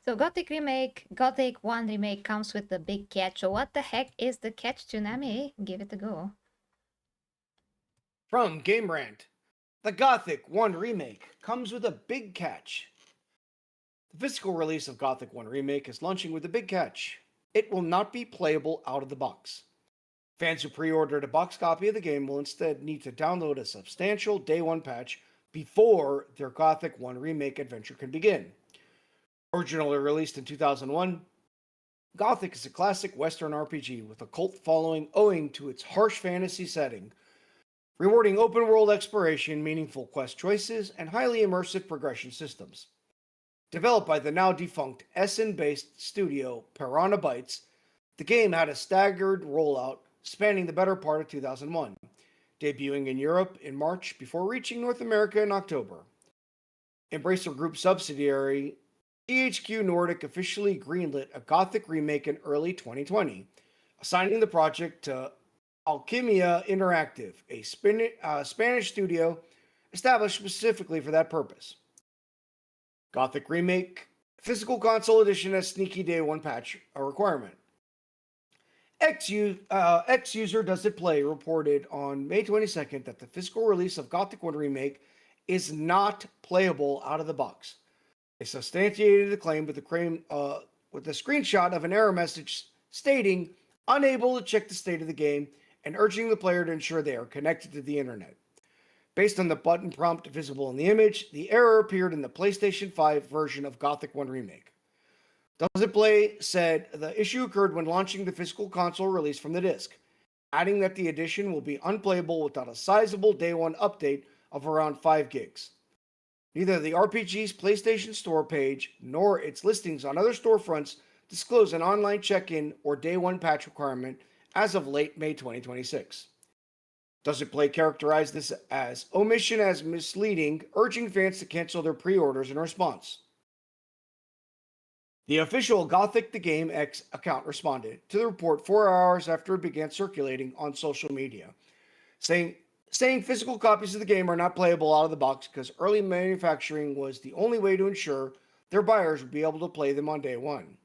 So Gothic 1 Remake comes with the big catch. So what the heck is the catch, Tsunami? Give it a go. From Game Rant, the Gothic 1 Remake comes with a big catch. The physical release of Gothic 1 Remake is launching with a big catch. It will not be playable out of the box. Fans who pre ordered a box copy of the game will instead need to download a substantial day one patch before their Gothic 1 Remake adventure can begin. Originally released in 2001, Gothic is a classic Western RPG with a cult following owing to its harsh fantasy setting, rewarding open world exploration, meaningful quest choices, and highly immersive progression systems. Developed by the now defunct Essen based studio Piranha Bytes, the game had a staggered rollout spanning the better part of 2001, debuting in Europe in March before reaching North America in October. Embracer Group subsidiary THQ Nordic officially greenlit a Gothic remake in early 2020, assigning the project to Alchemia Interactive, a Spanish studio established specifically for that purpose. Gothic Remake Physical Console Edition has sneaky day one patch a requirement. X-User Does It Play reported on May 22nd that the physical release of Gothic 1 Remake is not playable out of the box. They substantiated the claim with a screenshot of an error message stating unable to check the state of the game and urging the player to ensure they are connected to the internet. Based on the button prompt visible in the image, the error appeared in the PlayStation 5 version of Gothic 1 Remake. Does It Play said the issue occurred when launching the physical console release from the disc, adding that the edition will be unplayable without a sizable day one update of around 5 gigs. Neither the RPG's PlayStation Store page nor its listings on other storefronts disclose an online check-in or day one patch requirement as of late May 2026. Does It Play characterize this as omission as misleading, urging fans to cancel their pre-orders in response. The official Gothic the Game X account responded to the report 4 hours after it began circulating on social media, saying physical copies of the game are not playable out of the box because early manufacturing was the only way to ensure their buyers would be able to play them on day one.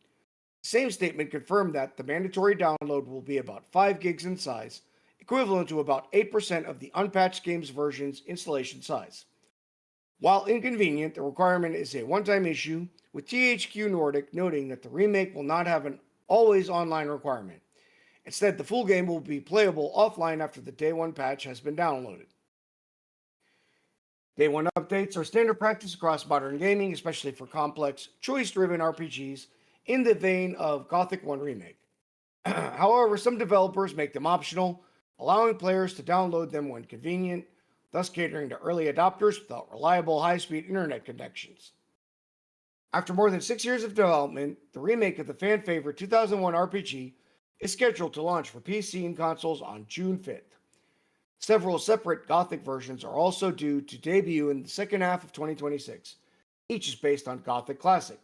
The same statement confirmed that the mandatory download will be about 5 gigs in size, equivalent to about 8% of the unpatched game's version's installation size. While inconvenient, the requirement is a one-time issue, with THQ Nordic noting that the remake will not have an always online requirement. Instead, the full game will be playable offline after the day one patch has been downloaded. Day one updates are standard practice across modern gaming, especially for complex, choice-driven RPGs in the vein of Gothic 1 Remake. However, some developers make them optional, allowing players to download them when convenient, thus catering to early adopters without reliable high-speed internet connections. After more than 6 years of development, the remake of the fan-favorite 2001 RPG is scheduled to launch for PC and consoles on June 5th. Several separate Gothic versions are also due to debut in the second half of 2026. Each is based on Gothic Classic.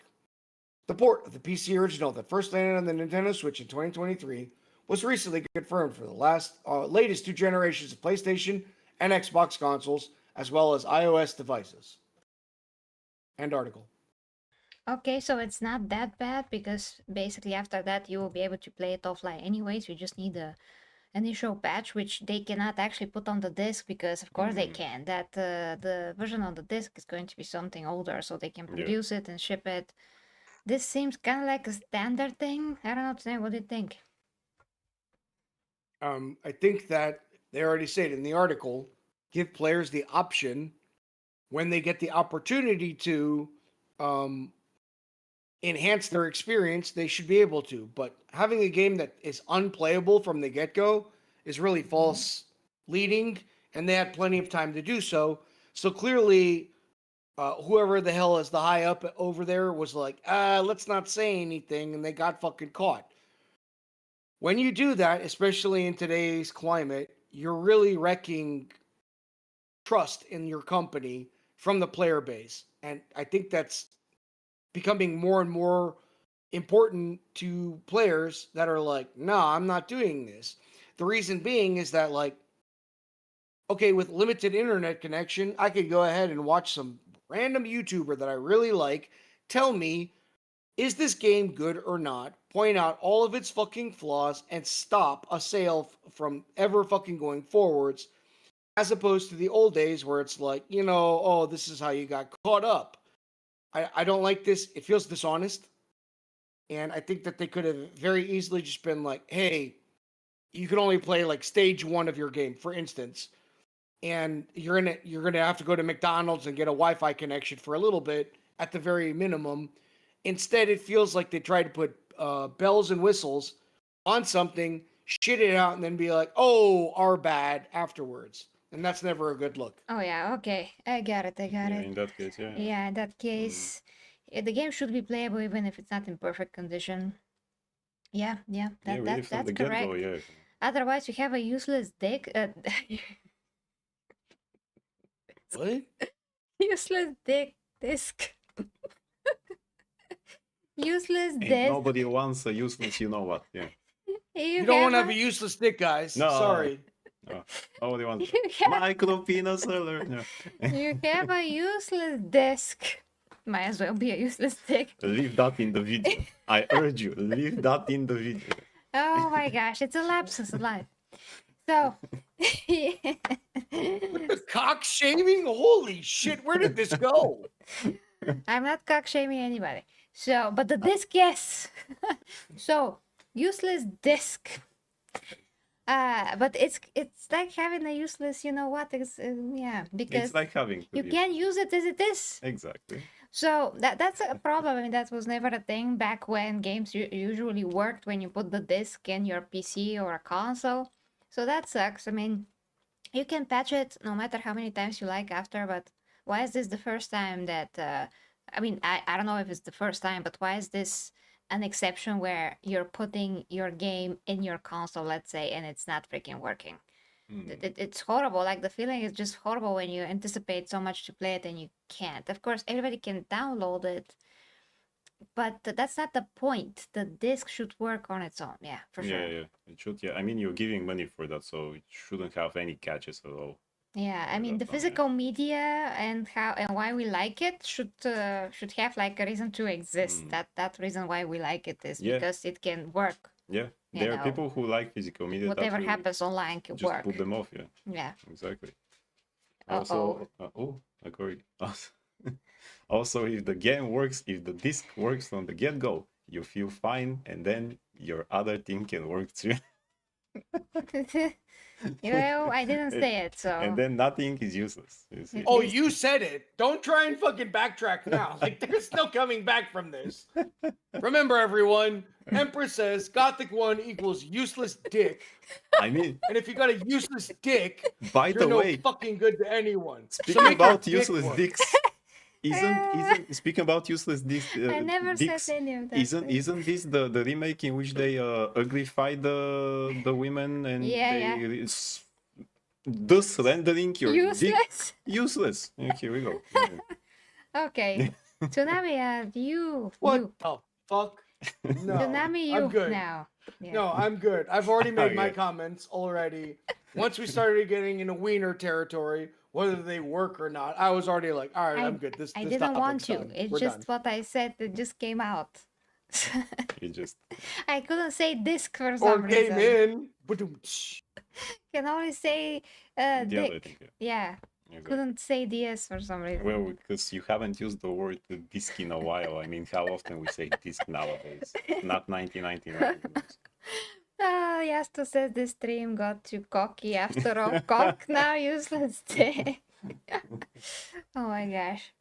The port of the PC original that first landed on the Nintendo Switch in 2023 was recently confirmed for the latest 2 generations of PlayStation and Xbox consoles, as well as iOS devices. End article. Okay, so it's not that bad because basically after that you will be able to play it offline anyways. You just need a initial patch which they cannot actually put on the disc because of course they can. That the version on the disc is going to be something older so they can produce it and ship it. This seems kind of like a standard thing. I don't know, Today, what do you think? I think that they already said in the article, give players the option when they get the opportunity to enhance their experience, they should be able to. But having a game that is unplayable from the get-go is really false leading, and they had plenty of time to do so. So clearly, whoever the hell is the high up over there was like, let's not say anything, and they got fucking caught. When you do that, especially in today's climate, you're really wrecking trust in your company from the player base. And I think that's becoming more and more important to players that are like, no, I'm not doing this. The reason being is that, like, okay, with limited internet connection, I could go ahead and watch some random YouTuber that I really like tell me Is this game good or not? Point out all of its fucking flaws and stop a sale from ever fucking going forwards, as opposed to the old days where it's like, oh, this is how you got caught up. I don't like this. It feels dishonest. And I think that they could have very easily just been like, hey, you can only play like stage 1 of your game, for instance. And you're gonna have to go to McDonald's and get a Wi-Fi connection for a little bit at the very minimum. Instead, it feels like they tried to put bells and whistles on something, shit it out, and then be like, "Oh, our bad" afterwards, and that's never a good look. Oh yeah, okay, I got it. Yeah, in that case, yeah. Yeah, in that case, the game should be playable even if it's not in perfect condition. Yeah, Really from that's the correct. get-go, yeah. Otherwise, you have a useless dick. What? Useless dick disc. Useless Ain't disc. nobody wants a useless, you know what? Yeah. You don't want to have a useless dick, guys. No. Sorry. No, nobody wants You have, micro peanut seller. No. you have a useless disc. Might as well be a useless dick. Leave that in the video. I urge you, leave that in the video. Oh my gosh, it's a lapsus of life. So, The cock shaming? Holy shit! Where did this go? I'm not cock shaming anybody. So, but the disc, yes. So, useless disc. But it's like having a useless, you know what? Yeah, because It's like having to you be- can't use it as it is. Exactly. So that's a problem. I mean, that was never a thing back when games usually worked when you put the disc in your PC or a console. So that sucks. I mean, you can patch it no matter how many times you like after, but why is this the first time that I mean, I don't know if it's the first time, but why is this an exception where you're putting your game in your console, let's say, and it's not freaking working? It's horrible. Like, the feeling is just horrible when you anticipate so much to play it and you can't. Of course, everybody can download it, but that's not the point. The disc should work on its own. Yeah, for sure. Yeah, it should. Yeah, I mean, you're giving money for that, so it shouldn't have any catches at all. Yeah, I Yeah, mean, the that's fine, yeah. physical media and how and why we like it should have like a reason to exist. That reason why we like it is Yeah. because it can work. Yeah, You there are know, people who like physical media. that Whatever will happens online can just work. put them off. Yeah, Yeah. exactly. Uh-oh. Also, agree. Also, if the game works, if the disc works from the get-go, you feel fine, and then your other thing can work too. Well, I didn't say it, so. And then nothing is useless. You see. Oh, you said it. Don't try and fucking backtrack now. Like, there's no coming back from this. Remember, everyone, Empress says Gothic 1 equals useless dick. I mean, And if you got a useless dick, by you're the no way, fucking good to anyone. So speaking make your about dick useless work. dicks, isn't speaking about useless dicks? I never dicks, said any of that. Isn't this the remake in which they uglify the women and Yeah, they thus rendering your dick Useless? useless? Yeah, here we go. Yeah. Okay. Tsunami, you. What You. the fuck? No, Tsunami, you I'm good. now. Yeah. No, I'm good. I've already made my Okay. comments already. Once we started getting into wiener territory, whether they work or not, I was already like, all right, I'm good. This I this didn't want topic's to. done. It's We're just done. what I said that just came out. You just I couldn't say disc for Or some came reason. in. Ba-dum-tsh. Can only say the other dick. thing. Yeah. Yeah. Exactly. Couldn't say DS for some reason. Well, because you haven't used the word disc in a while. I mean, how often we say disc nowadays? Not 1999. Yasto says this stream got too cocky after all. Cock now useless day. Oh my gosh.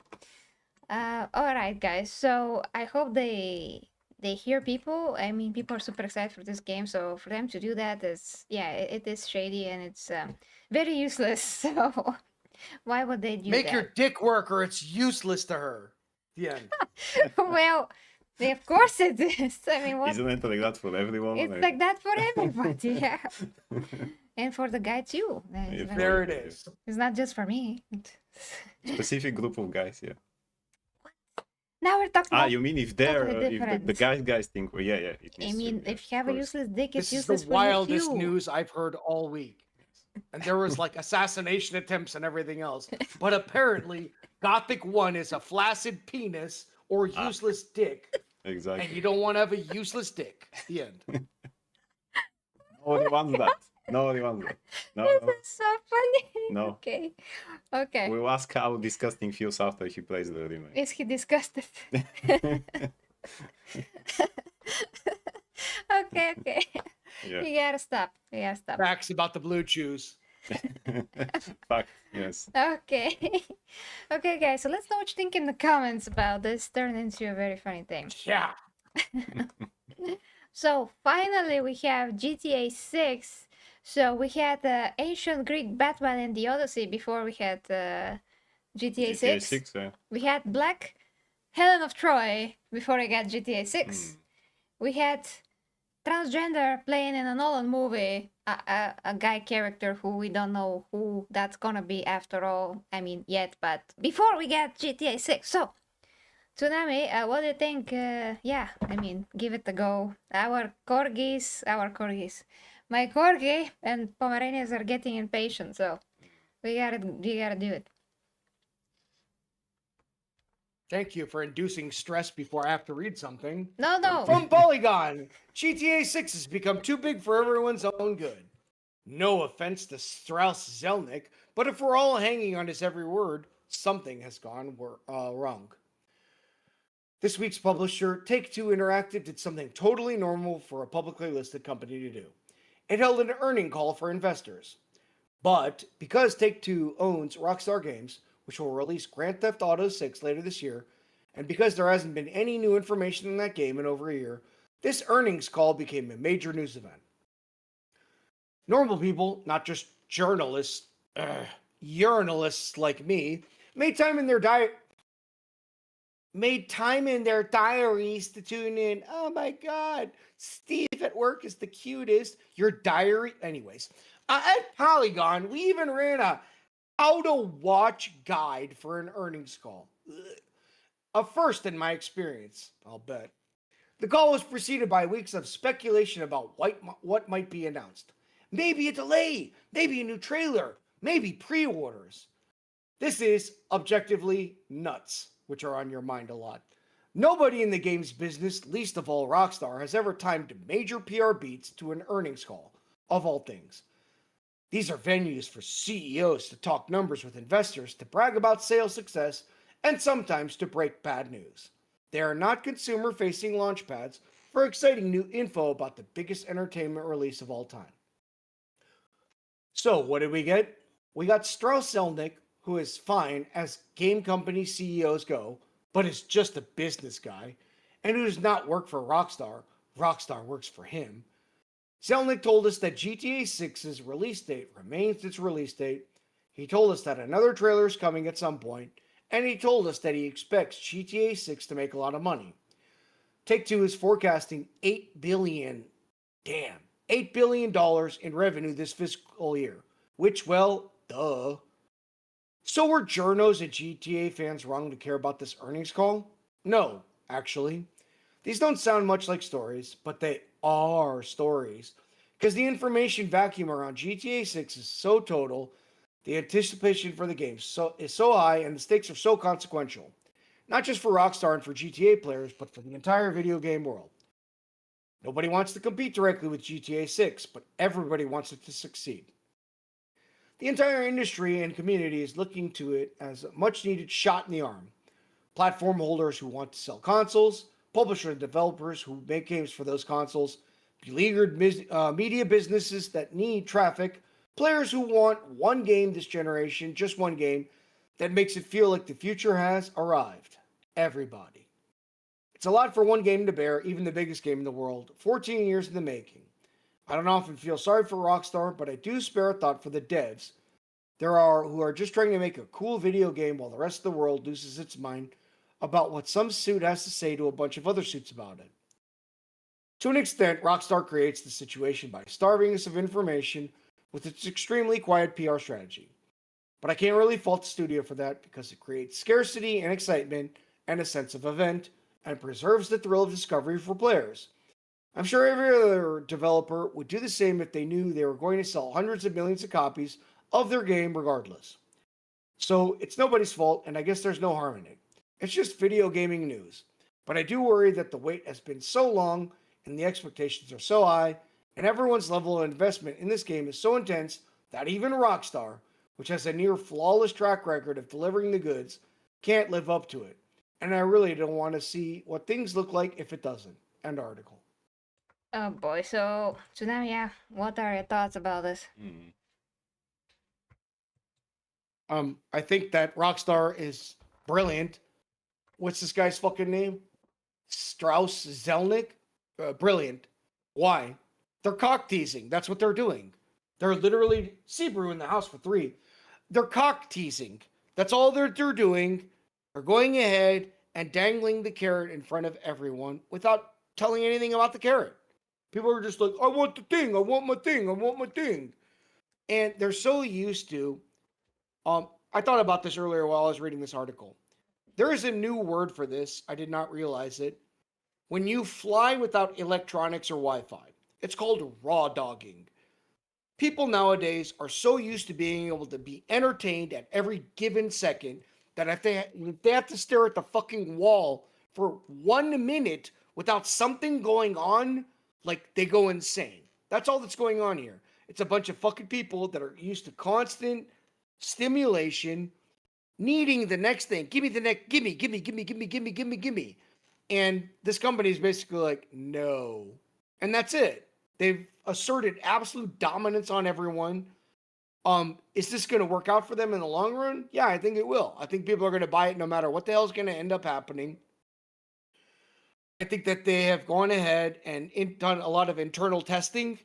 Alright guys, so I hope they hear people. I mean, people are super excited for this game, so for them to do that is, yeah, it is shady and it's very useless. So why would they do Make that? your dick work or it's useless to her. The end. Well, of course it is. I mean, what? Isn't it like that for everyone? It's like that for everybody, yeah. And for the guy too. Yeah, It's, There it is. it's not just for me. Specific group of guys, yeah. Now we're talking Ah, about. you mean if they're totally if the different. guys think? Well, yeah. It I needs to, mean, yeah, if you have of a course. useless dick, it's This is useless the for you wildest too. news I've heard all week. And there was like assassination attempts and everything else. But apparently, Gothic 1 is a flaccid penis or useless dick. And Exactly. you don't want to have a useless dick. The end. Nobody wants that. Nobody wants that. No, This no, is so funny. no. Okay. Okay. We'll ask how disgusting feels after he plays the remake. Is he disgusted? Okay, okay. Yeah. You gotta stop. You gotta stop. Facts about the blue chews. Fact, yes. Okay. Okay, guys, so let's know what you think in the comments about this. Turned into a very funny thing. Yeah. So finally, we have GTA 6. So we had ancient Greek Batman in the Odyssey before we had GTA GTA 6. 6, yeah. We had Black Helen of Troy before I got GTA 6. We had transgender playing in a Nolan movie, a guy character who we don't know who that's gonna be after all. I mean, yet, but before we get GTA 6. So, Tsunami, what do you think? Yeah, I mean, give it a go. Our corgis, my corgi and Pomeranians are getting impatient, so we gotta do it. Thank you for inducing stress before I have to read something. No, no. From Polygon, GTA 6 has become too big for everyone's own good. No offense to Strauss Zelnick, but if we're all hanging on his every word, something has gone wrong. This week's publisher, Take-Two Interactive, did something totally normal for a publicly listed company to do. It held an earning call for investors. But because Take-Two owns Rockstar Games, which will release Grand Theft Auto 6 later this year, and because there hasn't been any new information in that game in over a year, this earnings call became a major news event. Normal people, not just journalists, urinalists like me, made time in their diaries to tune in. Oh my god, Steve at work is the cutest. Your diary, anyways. At Polygon, we even ran a how to watch guide for an earnings call. A first in my experience, I'll bet. The call was preceded by weeks of speculation about what might be announced. Maybe a delay, maybe a new trailer, maybe pre-orders. This is objectively nuts, which are on your mind a lot. Nobody in the games business, least of all Rockstar, has ever timed major PR beats to an earnings call, of all things. These are venues for CEOs to talk numbers with investors, to brag about sales success, and sometimes to break bad news. They are not consumer-facing launchpads for exciting new info about the biggest entertainment release of all time. So, what did we get? We got Strauss Zelnick, who is fine as game company CEOs go, but is just a business guy, and who does not work for Rockstar. Rockstar works for him. Zelnick told us that GTA 6's release date remains its release date. He told us that another trailer is coming at some point, and he told us that he expects GTA 6 to make a lot of money. Take-Two is forecasting $8 billion in revenue this fiscal year, which, well, duh. So were journos and GTA fans wrong to care about this earnings call? No, actually. These don't sound much like stories, but they are stories. Because the information vacuum around GTA 6 is so total, the anticipation for the game is so high, and the stakes are so consequential. Not just for Rockstar and for GTA players, but for the entire video game world. Nobody wants to compete directly with GTA 6, but everybody wants it to succeed. The entire industry and community is looking to it as a much needed shot in the arm. Platform holders who want to sell consoles, publisher and developers who make games for those consoles, beleaguered media businesses that need traffic, players who want one game this generation, just one game, that makes it feel like the future has arrived. Everybody. It's a lot for one game to bear, even the biggest game in the world, 14 years in the making. I don't often feel sorry for Rockstar, but I do spare a thought for the devs who are just trying to make a cool video game while the rest of the world loses its mind about what some suit has to say to a bunch of other suits about it. To an extent, Rockstar creates the situation by starving us of information with its extremely quiet PR strategy. But I can't really fault the studio for that because it creates scarcity and excitement and a sense of event and preserves the thrill of discovery for players. I'm sure every other developer would do the same if they knew they were going to sell hundreds of millions of copies of their game regardless. So it's nobody's fault, and I guess there's no harm in it. It's just video gaming news. But I do worry that the wait has been so long and the expectations are so high, and everyone's level of investment in this game is so intense that even Rockstar, which has a near flawless track record of delivering the goods, can't live up to it. And I really don't want to see what things look like if it doesn't. End article. Oh boy, so Tsunami, yeah, what are your thoughts about this? Mm. I think that Rockstar is brilliant. What's this guy's fucking name? Strauss Zelnick? Brilliant. Why? They're cock teasing. That's what they're doing. They're literally Sebrew in the house for three. They're cock teasing. That's all they're doing. They're going ahead and dangling the carrot in front of everyone without telling anything about the carrot. People are just like, I want the thing, I want my thing, I want my thing. And they're so used to I thought about this earlier while I was reading this article. There is a new word for this. I did not realize it. When you fly without electronics or Wi Fi, it's called raw dogging. People nowadays are so used to being able to be entertained at every given second that if they have to stare at the fucking wall for 1 minute without something going on, like they go insane. That's all that's going on here. It's a bunch of fucking people that are used to constant stimulation, needing the next thing. Give me the next, gimme, gimme, gimme, gimme, gimme, gimme, gimme. And this company is basically like, no. And that's it. They've asserted absolute dominance on everyone. Is this going to work out for them in the long run? Yeah, I think it will. I think people are going to buy it no matter what the hell is going to end up happening. I think that they have gone ahead and done a lot of internal testing.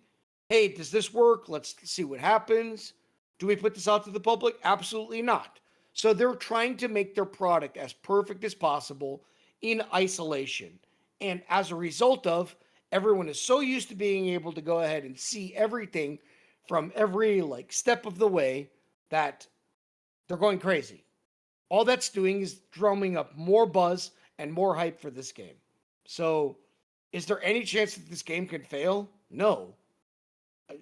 Hey, does this work? Let's see what happens. Do we put this out to the public? Absolutely not. So they're trying to make their product as perfect as possible in isolation. And as a result of, everyone is so used to being able to go ahead and see everything from every step of the way that they're going crazy. All that's doing is drumming up more buzz and more hype for this game. So, is there any chance that this game can fail? No.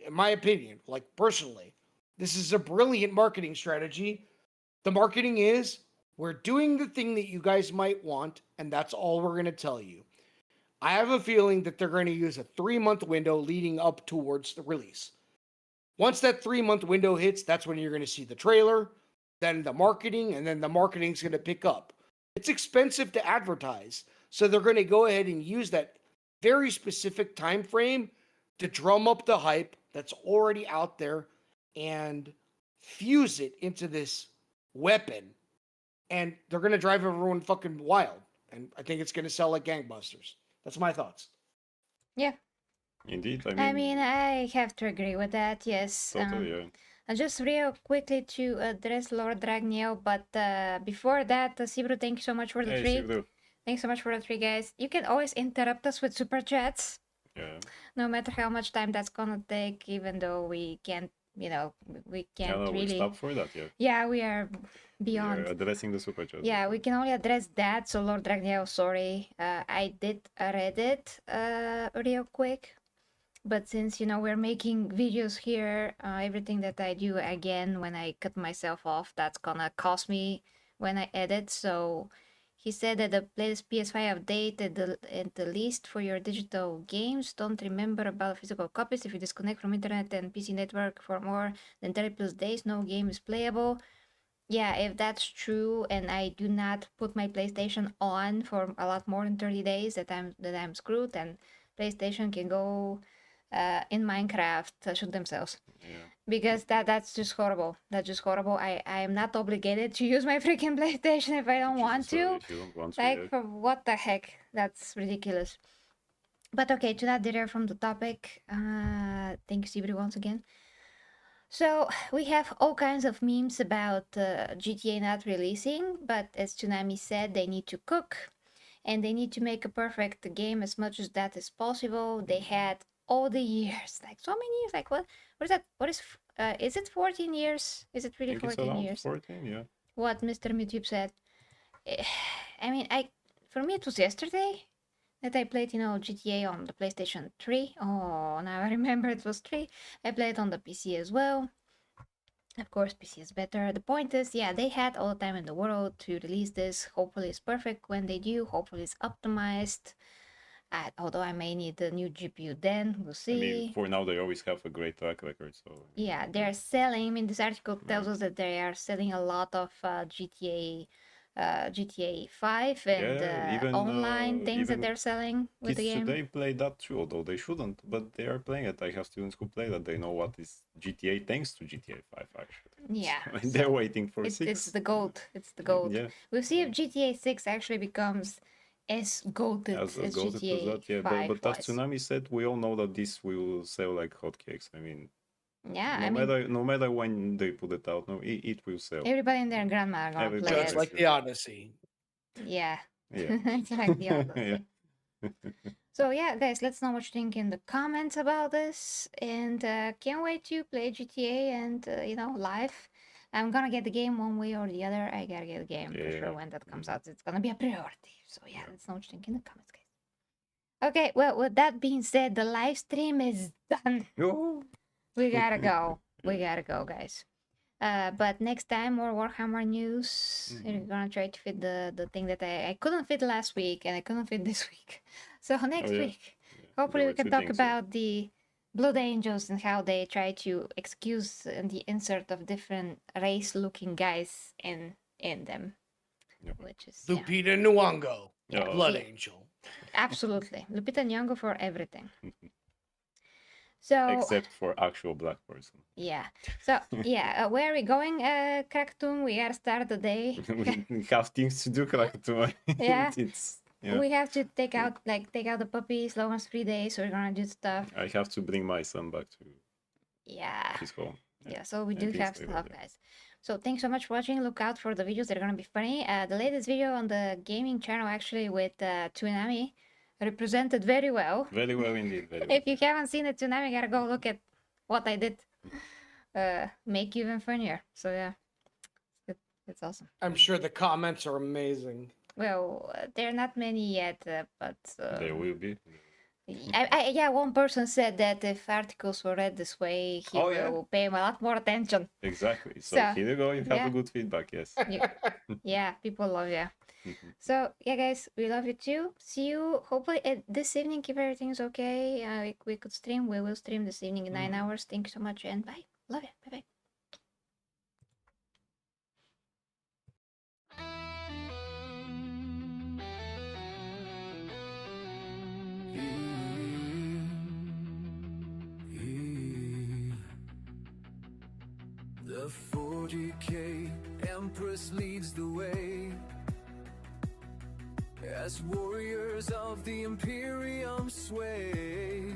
In my opinion, personally, this is a brilliant marketing strategy. The marketing is, we're doing the thing that you guys might want, and that's all we're going to tell you. I have a feeling that they're going to use a 3-month window leading up towards the release. Once that 3-month window hits, that's when you're going to see the trailer, then the marketing, and then the marketing's going to pick up. It's expensive to advertise, so they're going to go ahead and use that very specific time frame to drum up the hype that's already out there and fuse it into this weapon. And they're going to drive everyone fucking wild. And I think it's going to sell like gangbusters. That's my thoughts. Yeah. Indeed, I have to agree with that, yes. totally, yeah. Just real quickly to address Lord Dragneel, but before that, Sibru, thank you so much for the Hey, treat. Sibru. Thanks so much for the treat, guys. You can always interrupt us with super chats. Yeah. No matter how much time that's gonna take, even though we can't, we can't We really. stop for that, yeah. Yeah, we are beyond. We are addressing the super chat. Yeah, we can only address that. So Lord Dragneel, sorry, I did read it real quick. But since we're making videos here, everything that I do again when I cut myself off, that's gonna cost me when I edit. So he said that the PS5 update at the least for your digital games. Don't remember about physical copies. If you disconnect from internet and PC network for more than 30 plus days, no game is playable. Yeah, if that's true, and I do not put my PlayStation on for a lot more than 30 days, that I'm screwed, and PlayStation can go in Minecraft shoot themselves. Yeah. Because that's just horrible. That's just horrible. I am not obligated to use my freaking PlayStation if I don't want to. If you don't want to, Like, yeah. for what the heck? That's ridiculous. But okay, to not derail from the topic, thank you, Sibri, once again. So we have all kinds of memes about GTA not releasing, but as Tsunami said, they need to cook and they need to make a perfect game as much as that is possible. They had all the years, like so many years. Like what is that? What is it 14 years? Is it really I think 14 it's years? 14, yeah. What Mr. YouTube said. I mean, for me it was yesterday that I played, GTA on the PlayStation 3. Oh, now I remember it was 3. I played on the PC as well. Of course, PC is better. The point is, yeah, they had all the time in the world to release this. Hopefully, it's perfect when they do. Hopefully, it's optimized. Although I may need the new GPU then, we'll I mean, see. for now they always have a great track record. So Yeah, they're selling. I mean, this article tells us that they are selling a lot of GTA 5 and yeah, even online things that even they're selling with the kids game. today play that too, although they shouldn't, but they are playing it. I have students who play that. They know what is GTA thanks to GTA 5 actually. Yeah, And they're waiting for 6. it's the gold. It's the gold. Yeah. We'll see if GTA 6 actually becomes as goated As as goes it as GTA that, yeah. 5 But as was. Tsunami said, we all know that this will sell like hotcakes. I mean, Yeah, no matter when they put it out, no, it will sell. everybody and their grandma are gonna Everybody play Just it. like the Odyssey. Yeah, Yeah. it's like the Odyssey. Yeah. So yeah, guys, let's know what you think in the comments about this, and can't wait to play GTA and live. I'm gonna get the game one way or the other. I gotta get the game for sure Yeah. when that comes Mhm. out. It's gonna be a priority. So yeah, Yeah. let's know what you think in the comments, guys. Okay, well, with that being said, the live stream is done. Oh. We gotta go. We gotta go, guys. But next time, more Warhammer news. We're gonna try to fit the thing that I couldn't fit last week and I couldn't fit this week. So next yeah. week, hopefully There we were can two talk things, yeah. about the Blood Angels and how they try to excuse the insert of different race-looking guys in them, Yeah. which is yeah, Lupita Nyong'o, Yeah. Blood Yeah. Angel. absolutely Lupita Nyong'o for everything. So Except for actual black person. yeah, so yeah, where are we going, Cracktoon? We gotta start the day. We have things to do, Krakatoa. Yeah. It's yeah. We have to take out the puppies. Logan's 3 days, so we're gonna do stuff. I have to bring my son back to Yeah, his home. yeah. So we And do things have like stuff, that, yeah. guys. So thanks so much for watching. Look out for the videos; they're gonna be funny. The latest video on the gaming channel, actually with Tsunami, represented very well. Very well indeed. Very well. If you haven't seen it, Tsunami, gotta go look at what I did. Make you even funnier. So yeah, it's awesome. I'm sure the comments are amazing. Well, there are not many yet, but There will be. yeah, one person said that if articles were read this way, he Oh, yeah? will pay him a lot more attention. Exactly. So, So, here you go. You have yeah. a good feedback. Yes. Yeah, people love you. So, yeah, guys, we love you too. See you hopefully this evening if everything's okay. We could stream. We will stream this evening in 9 hours. Thank you so much and bye. Love you. Bye bye. The 40k Empress leads the way as warriors of the imperium sway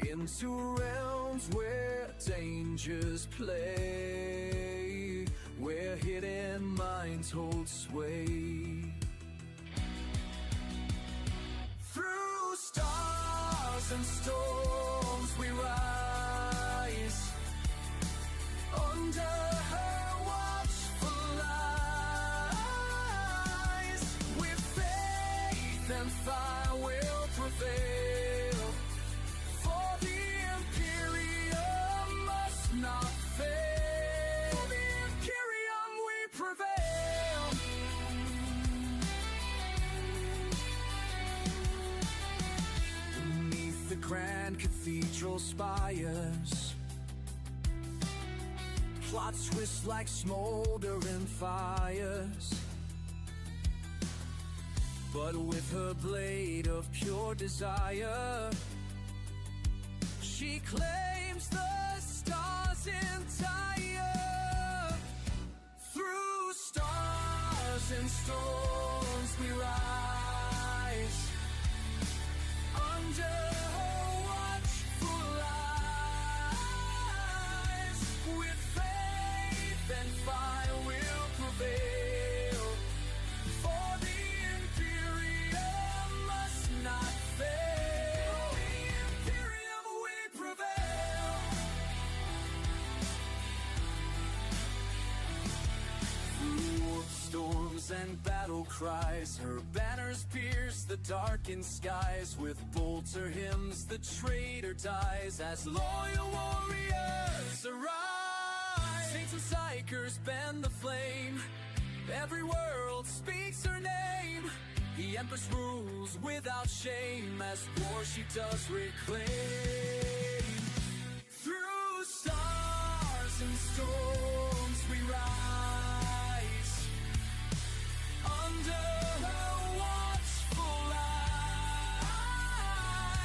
into realms where dangers play, where hidden minds hold sway. Through stars and storms we rise, under her watchful eyes, with faith and fire will prevail, for the imperium must not fail. For the imperium we prevail. Beneath the grand cathedral spires, plots twist like smoldering fires, but with her blade of pure desire, she claims the stars entire. Through stars and storms we rise, under her watchful eyes, with faith and fire will prevail, for the imperium must not fail. For the imperium we prevail. Through storms and battle cries, her banners pierce the darkened skies. With bolter hymns the traitor dies, as loyal warriors arise. Saints and psychers bend the flame. Every world speaks her name. The Empress rules without shame as war she does reclaim. Through stars and storms we rise. Under her watchful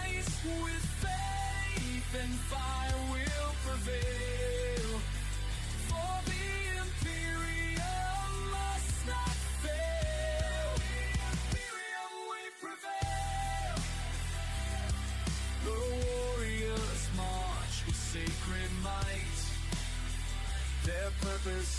eyes. With faith and fire we'll prevail. For the imperium must not fail. The imperium we prevail. The warriors march with sacred might. Their purpose